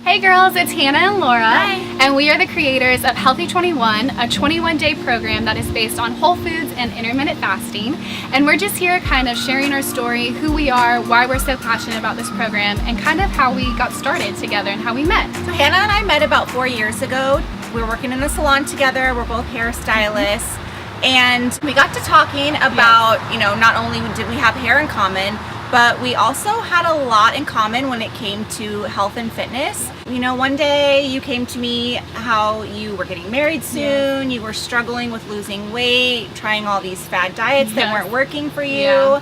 Hey girls, it's Hannah and Laura. Hi. And we are the creators of Healthy 21, a 21-day program that is based on whole foods and intermittent fasting. And we're just here kind of sharing our story, who we are, why we're so passionate about this program, and kind of how we got started together and how we met. So Hannah and I met about 4 years ago. We were working in the salon together. We're both hairstylists. And we got to talking about, not only did we have hair in common, but we also had a lot in common when it came to health and fitness. One day you came to me how you were getting married soon, you were struggling with losing weight, trying all these fad diets that weren't working for you. Yeah.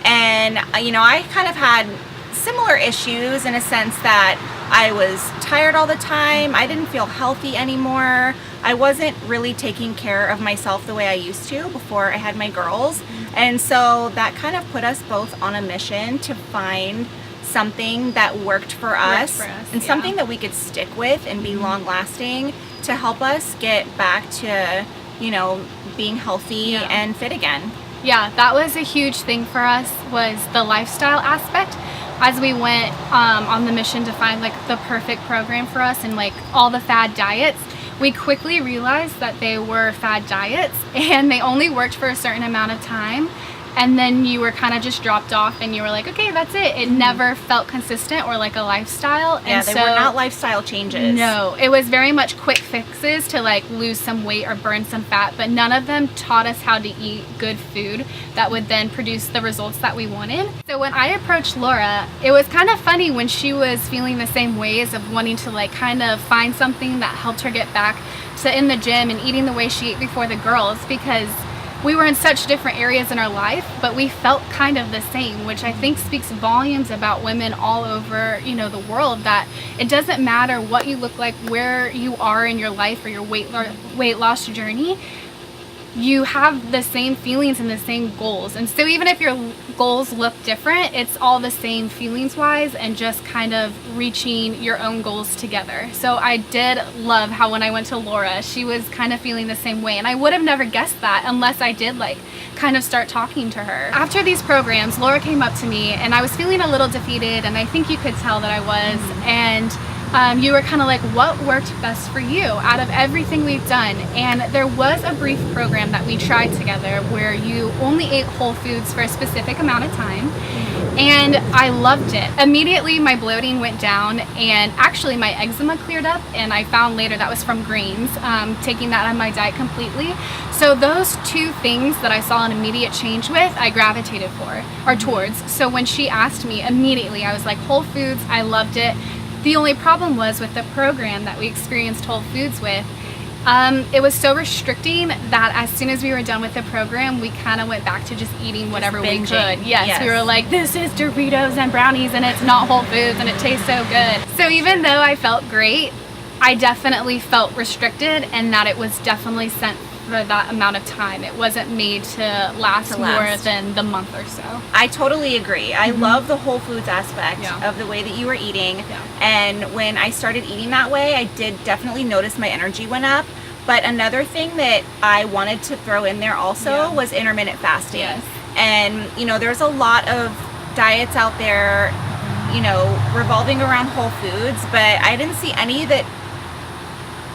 And, I kind of had similar issues in a sense that I was tired all the time. I didn't feel healthy anymore. I wasn't really taking care of myself the way I used to before I had my girls. And so that kind of put us both on a mission to find something that worked for us and something that we could stick with and be long lasting to help us get back to, being healthy and fit again. Yeah, that was a huge thing for us, was the lifestyle aspect. As we went on the mission to find the perfect program for us and all the fad diets, we quickly realized that they were fad diets and they only worked for a certain amount of time, and then you were kind of just dropped off and you were like, okay, that's it. It never felt consistent or like a lifestyle. Yeah, they were not lifestyle changes. No, it was very much quick fixes to lose some weight or burn some fat, but none of them taught us how to eat good food that would then produce the results that we wanted. So when I approached Laura, it was kind of funny when she was feeling the same ways of wanting to kind of find something that helped her get back to in the gym and eating the way she ate before the girls, because we were in such different areas in our life, but we felt kind of the same, which I think speaks volumes about women all over, the world, that it doesn't matter what you look like, where you are in your life or your weight loss journey, you have the same feelings and the same goals. And so even if your goals look different, it's all the same feelings wise and just kind of reaching your own goals together. So I did love how when I went to Laura, she was kind of feeling the same way, and I would have never guessed that unless I did kind of start talking to her. After these programs, Laura came up to me and I was feeling a little defeated, and I think you could tell that I was. And you were kind of like, what worked best for you out of everything we've done? And there was a brief program that we tried together where you only ate whole foods for a specific amount of time, and I loved it. Immediately my bloating went down, and actually my eczema cleared up, and I found later that was from greens, taking that on my diet completely. So those two things that I saw an immediate change with, I gravitated towards. So when she asked me, immediately I was like, whole foods, I loved it. The only problem was with the program that we experienced Whole Foods with, it was so restricting that as soon as we were done with the program, we kind of went back to just eating whatever we could. Yes, we were like, this is Doritos and brownies and it's not Whole Foods and it tastes so good. So even though I felt great, I definitely felt restricted, and that it was definitely sent for that amount of time. It wasn't made to last more than the month or so. I totally agree. I love the whole foods aspect of the way that you were eating. And when I started eating that way, I did definitely notice my energy went up. But another thing that I wanted to throw in there also was intermittent fasting. And there's a lot of diets out there, revolving around whole foods, but I didn't see any that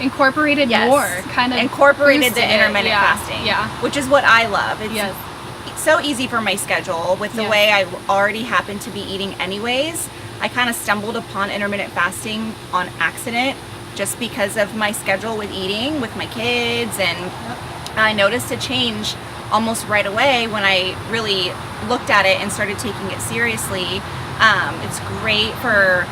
incorporated incorporated the intermittent fasting, which is what I love. It's so easy for my schedule with the way I already happen to be eating anyways. I kind of stumbled upon intermittent fasting on accident just because of my schedule with eating with my kids, and I noticed a change almost right away when I really looked at it and started taking it seriously. It's great for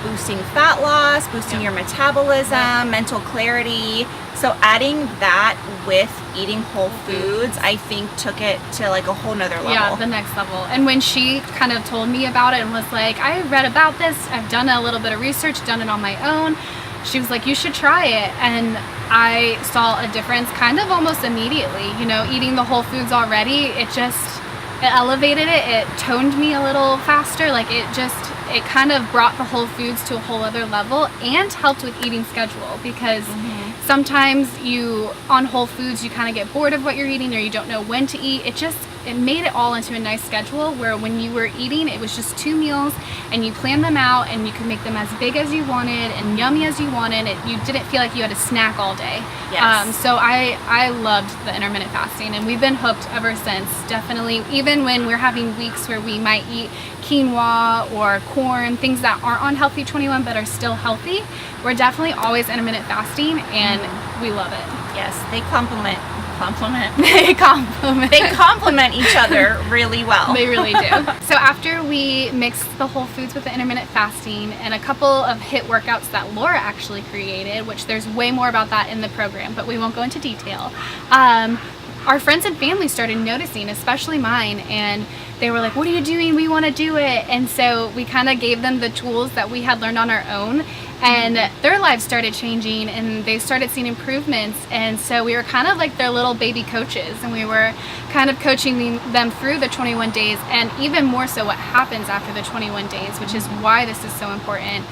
boosting fat loss, boosting your metabolism, mental clarity. So adding that with eating whole foods, I think took it to a whole nother level. Yeah, the next level. And when she kind of told me about it and was like, I read about this, I've done a little bit of research, done it on my own, she was like, you should try it. And I saw a difference kind of almost immediately. Eating the whole foods already, it elevated it, it toned me a little faster, it kind of brought the whole foods to a whole other level, and helped with eating schedule, because sometimes on whole foods you kind of get bored of what you're eating, or you don't know when to eat. It just it made it all into a nice schedule where when you were eating, it was just 2 meals and you planned them out and you could make them as big as you wanted and yummy as you wanted. You didn't feel like you had a snack all day. Yes. So I loved the intermittent fasting, and we've been hooked ever since. Definitely, even when we're having weeks where we might eat quinoa or corn, things that aren't on Healthy 21 but are still healthy, we're definitely always intermittent fasting, and we love it. Yes, they complement They they complement each other really well. They really do. So after we mixed the whole foods with the intermittent fasting and a couple of HIIT workouts that Laura actually created, which there's way more about that in the program, but we won't go into detail, our friends and family started noticing, especially mine, and they were like, what are you doing? We want to do it. And so we kind of gave them the tools that we had learned on our own, and their lives started changing and they started seeing improvements. And so we were kind of like their little baby coaches, and we were kind of coaching them through the 21 days, and even more so what happens after the 21 days, which is why this is so important.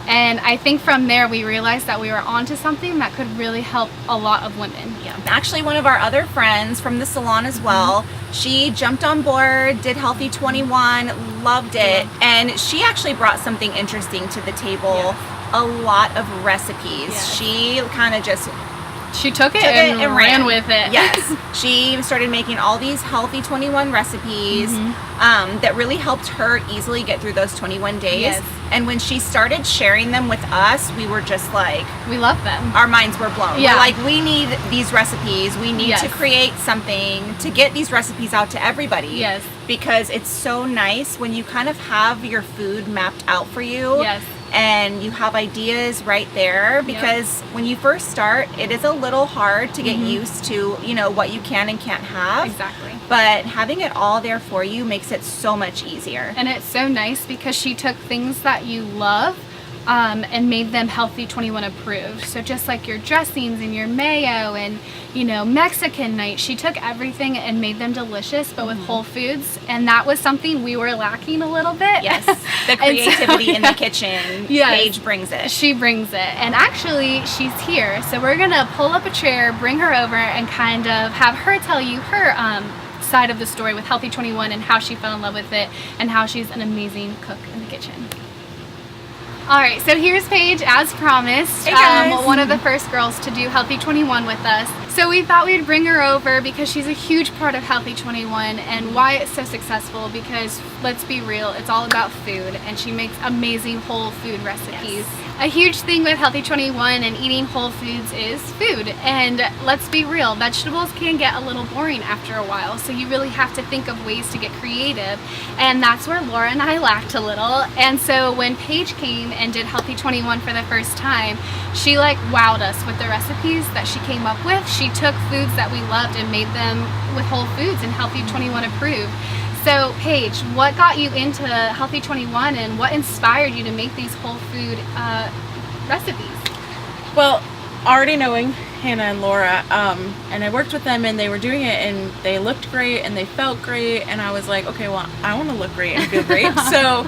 And I think from there we realized that we were onto something that could really help a lot of women. Yeah. Actually, one of our other friends from the salon as well, she jumped on board, did Healthy 21, loved it, and she actually brought something interesting to the table. Yes. A lot of recipes. Yes. She kind of just She took it and ran with it. Yes. She started making all these Healthy 21 recipes that really helped her easily get through those 21 days. Yes. And when she started sharing them with us, we were just like, we love them. our minds were blown. Yeah. We're like, we need these recipes. We need Yes. to create something to get these recipes out to everybody. Yes. Because it's so nice when you kind of have your food mapped out for you. Yes. And you have ideas right there, because when you first start, it is a little hard to get used to, you know, what you can and can't have. Exactly. But having it all there for you makes it so much easier. And it's so nice because she took things that you love and made them Healthy 21 approved. So just like your dressings and your mayo and, you know, Mexican night, she took everything and made them delicious, but with whole foods. And that was something we were lacking a little bit. Yes, the creativity in the kitchen, Yes. Paige brings it. She brings it. And actually, she's here. So we're going to pull up a chair, bring her over, and kind of have her tell you her side of the story with Healthy 21 and how she fell in love with it and how she's an amazing cook in the kitchen. All right, so here's Paige, as promised, Hey guys. one of the first girls to do Healthy 21 with us. So we thought we'd bring her over because she's a huge part of Healthy 21 and why it's so successful, because let's be real, it's all about food, and she makes amazing whole food recipes. Yes. A huge thing with Healthy 21 and eating whole foods is food, and let's be real, vegetables can get a little boring after a while, so you really have to think of ways to get creative, and that's where Laura and I lacked a little. And so when Paige came and did Healthy 21 for the first time, she like wowed us with the recipes that she came up with. She took foods that we loved and made them with whole foods and Healthy 21 approved. So Paige, what got you into Healthy 21 and what inspired you to make these whole food recipes? Well, already knowing Hannah and Laura, and I worked with them and they were doing it and they looked great and they felt great, and I was like, okay, well, I want to look great and feel great. So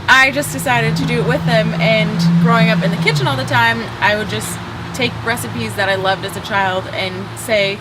I just decided to do it with them, and growing up in the kitchen all the time, I would just take recipes that I loved as a child and say,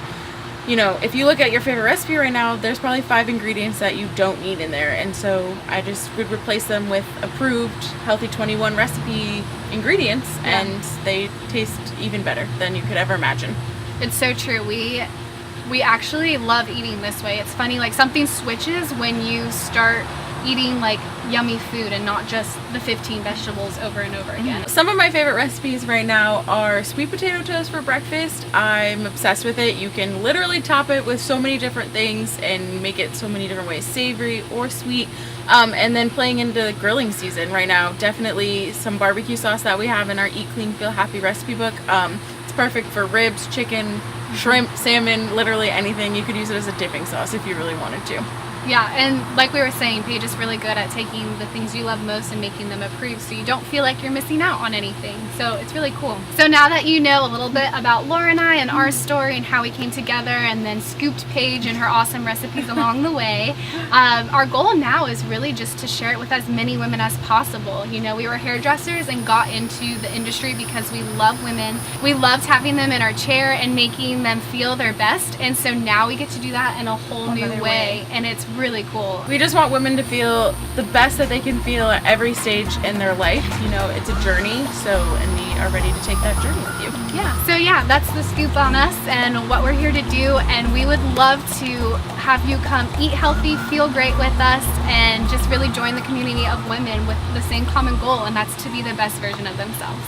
you know, if you look at your favorite recipe right now, there's probably 5 ingredients that you don't need in there. And so I just would replace them with approved Healthy 21 recipe ingredients, and they taste even better than you could ever imagine. It's so true. We actually love eating this way. It's funny, like something switches when you start eating like yummy food and not just the 15 vegetables over and over again. Some of my favorite recipes right now are sweet potato toast for breakfast. I'm obsessed with it. You can literally top it with so many different things and make it so many different ways, savory or sweet. And then playing into grilling season right now, definitely some barbecue sauce that we have in our Eat Clean Feel Happy recipe book. It's perfect for ribs, chicken, shrimp, salmon, literally anything. You could use it as a dipping sauce if you really wanted to. Yeah, and like we were saying, Paige is really good at taking the things you love most and making them approved, so you don't feel like you're missing out on anything. So it's really cool. So now that you know a little bit about Laura and I and our story and how we came together and then scooped Paige and her awesome recipes along the way, our goal now is really just to share it with as many women as possible. You know, we were hairdressers and got into the industry because we love women. We loved having them in our chair and making them feel their best, and so now we get to do that in a whole new way, and it's really cool. We just want women to feel the best that they can feel at every stage in their life. You know, it's a journey, and we are ready to take that journey with you. Yeah, so yeah, that's the scoop on us and what we're here to do, and we would love to have you come eat healthy, feel great with us, and just really join the community of women with the same common goal, and that's to be the best version of themselves.